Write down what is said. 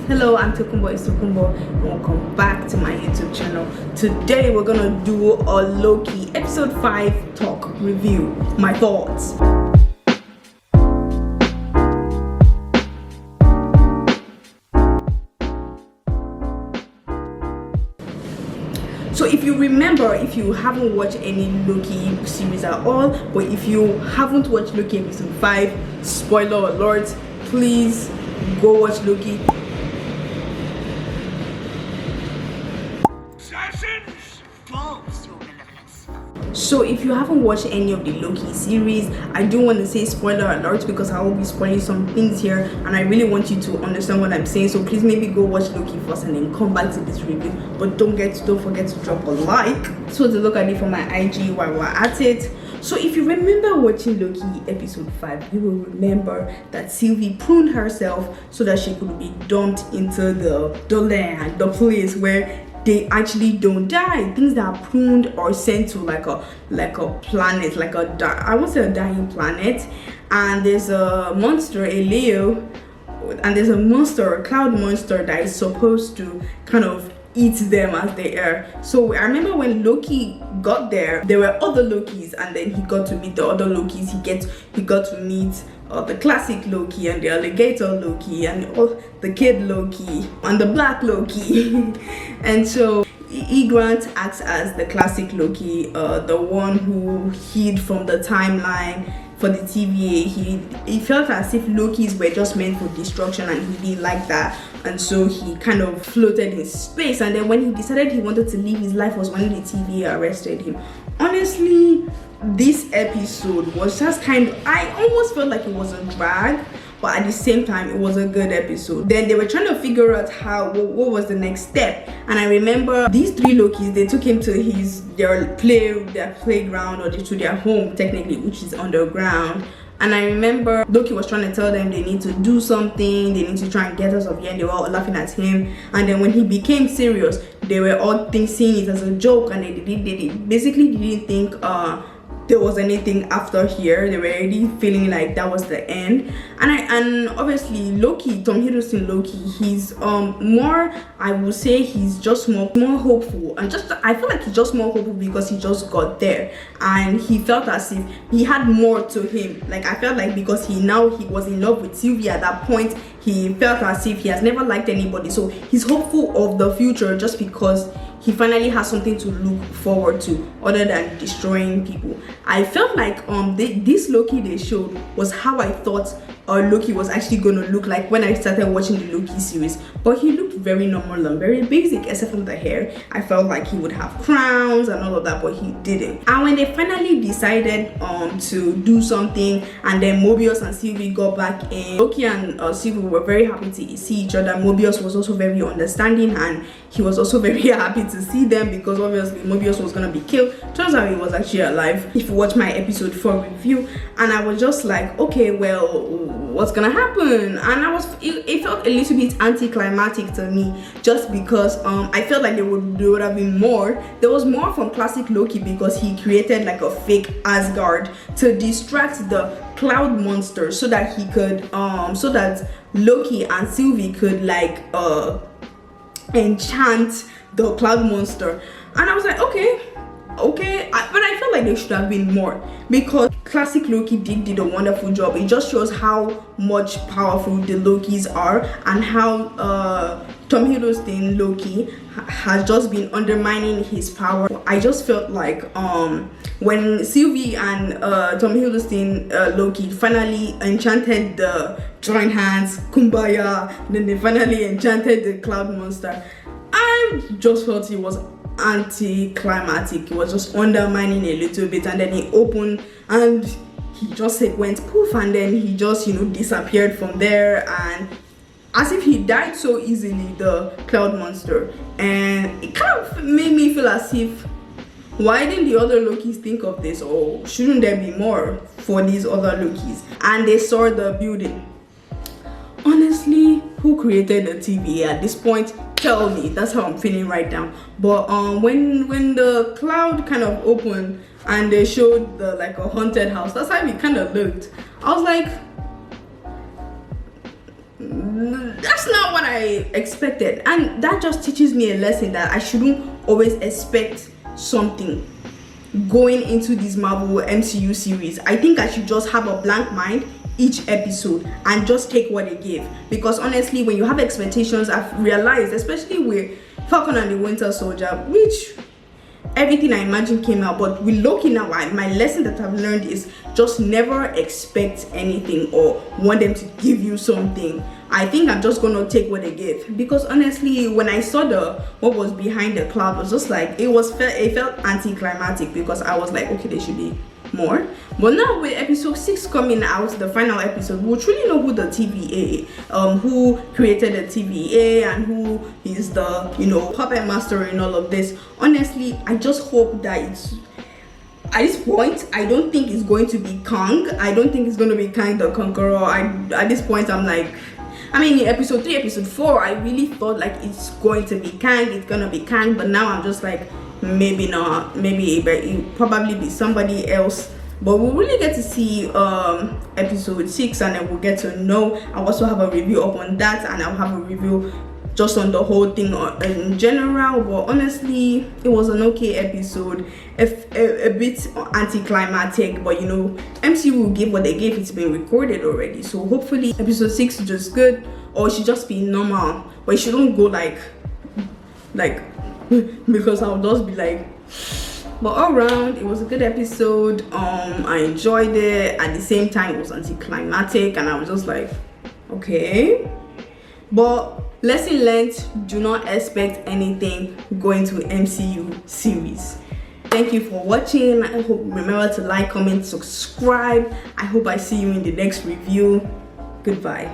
Hello, I'm Tokumbo Isukumbo and welcome back to my YouTube channel. Today we're gonna do a Loki episode 5 talk review, my thoughts. So if you remember, if you haven't watched any Loki series at all, but if you haven't watched Loki episode 5, spoiler alert, please go watch Loki. So if you haven't watched any of the Loki series, I do want to say spoiler alert because I will be spoiling some things here and I really want you to understand what I'm saying. So please maybe go watch Loki first and then come back to this review, but don't forget to drop a like. So to look at it from my IG while we're at it. So if you remember watching Loki episode 5, you will remember that Sylvie pruned herself so that she could be dumped into the land, the place where they actually don't die. Things that are pruned or sent to like a planet, I won't say a dying planet. And there's a monster, a Leo, and there's a monster, a cloud monster that is supposed to kind of eat them as they are. So I remember when Loki got there were other Lokis, and then he got to meet the other Lokis. He got to meet the classic Loki and the alligator Loki and the kid Loki and the black Loki. And so E. Grant acts as the classic Loki, the one who hid from the timeline for the TVA. He felt as if Lokis were just meant for destruction and he didn't like that, and so he kind of floated in space. And then when he decided he wanted to live his life was when the TVA arrested him. Honestly, this episode was just I almost felt like it was a drag, but at the same time it was a good episode. Then they were trying to figure out what was the next step, and I remember these 3 Lokis, they took him to their playground, or to their home technically, which is underground. And I remember Loki was trying to tell them they need to do something, they need to try and get us off here, and they were all laughing at him. And then when he became serious, they were all seeing it as a joke, and they basically didn't think there was anything after here. They were already feeling like that was the end. And obviously Loki, Tom Hiddleston Loki, he's more, I would say he's just more hopeful, and I feel like he's just more hopeful because he just got there and he felt as if he had more to him. Like I felt like because he was in love with Sylvia at that point, he felt as if he has never liked anybody, so he's hopeful of the future just because he finally has something to look forward to other than destroying people. I felt like this Loki they showed was how I thought Loki was actually going to look like when I started watching the Loki series, but he looked very normal and very basic except for the hair. I felt like he would have crowns and all of that, but he didn't. And when they finally decided to do something, and then Mobius and Sylvie got back in, Loki and Sylvie were very happy to see each other. Mobius was also very understanding, and he was also very happy to see them because obviously Mobius was gonna be killed. Turns out he was actually alive, if you watch my episode 4 review. And I was just like, okay, well, what's gonna happen? And it felt a little bit anticlimactic to me, just because I felt like there would have been more. There was more from classic Loki because he created like a fake Asgard to distract the cloud monster so that he could so that Loki and Sylvie could like enchant the cloud monster. And I was like, okay, but I felt like there should have been more because classic Loki did a wonderful job. It just shows how much powerful the Lokis are and how Tom Hiddleston Loki has just been undermining his power. I just felt like when Sylvie and Tom Hiddleston Loki finally enchanted the joint hands, kumbaya, then they finally enchanted the cloud monster, I just felt it was anticlimactic. It was just undermining a little bit, and then he opened and he just went poof, and then he just disappeared from there, and as if he died so easily, the cloud monster. And it kind of made me feel as if, why didn't the other Lokis think of this, or shouldn't there be more for these other Lokis? And they saw the building. Honestly, who created the TVA at this point? Tell me. That's how I'm feeling right now. But when the cloud kind of opened and they showed like a haunted house, that's how it kind of looked. I was like, that's not what I expected, and that just teaches me a lesson that I shouldn't always expect something going into this Marvel MCU series. I think I should just have a blank mind each episode and just take what they give, because honestly, when you have expectations, I've realized, especially with Falcon and the Winter Soldier, which everything I imagined came out, but with Loki now, my lesson that I've learned is just never expect anything or want them to give you something. I think I'm just gonna take what they give, because honestly, when I saw what was behind the cloud, was just like it felt anticlimactic, because I was like, okay, there should be more. But now with episode 6 coming out, the final episode, we'll truly know who the TVA, who created the TVA, and who is the, puppet master in all of this. Honestly, I just hope that it's, at this point, I don't think it's going to be Kang. I don't think it's going to be Kang the Conqueror. At this point, I'm like, in episode 3, episode 4, I really thought like it's going to be Kang, but now I'm just like, maybe not, maybe it probably be somebody else. But we'll really get to see episode 6, and then we'll get to know. I'll also have a review up on that, and I'll have a review just on the whole thing in general. But honestly, it was an okay episode, a bit anticlimactic, but MCU will give what they gave. It's been recorded already, so hopefully episode 6 is just good, or it should just be normal, but it shouldn't go like because I'll just be like. But all around, it was a good episode. I enjoyed it. At the same time, it was anticlimactic, and I was just like, okay. But lesson learned: do not expect anything going to MCU series. Thank you for watching. I hope remember to like, comment, subscribe. I hope I see you in the next review. Goodbye.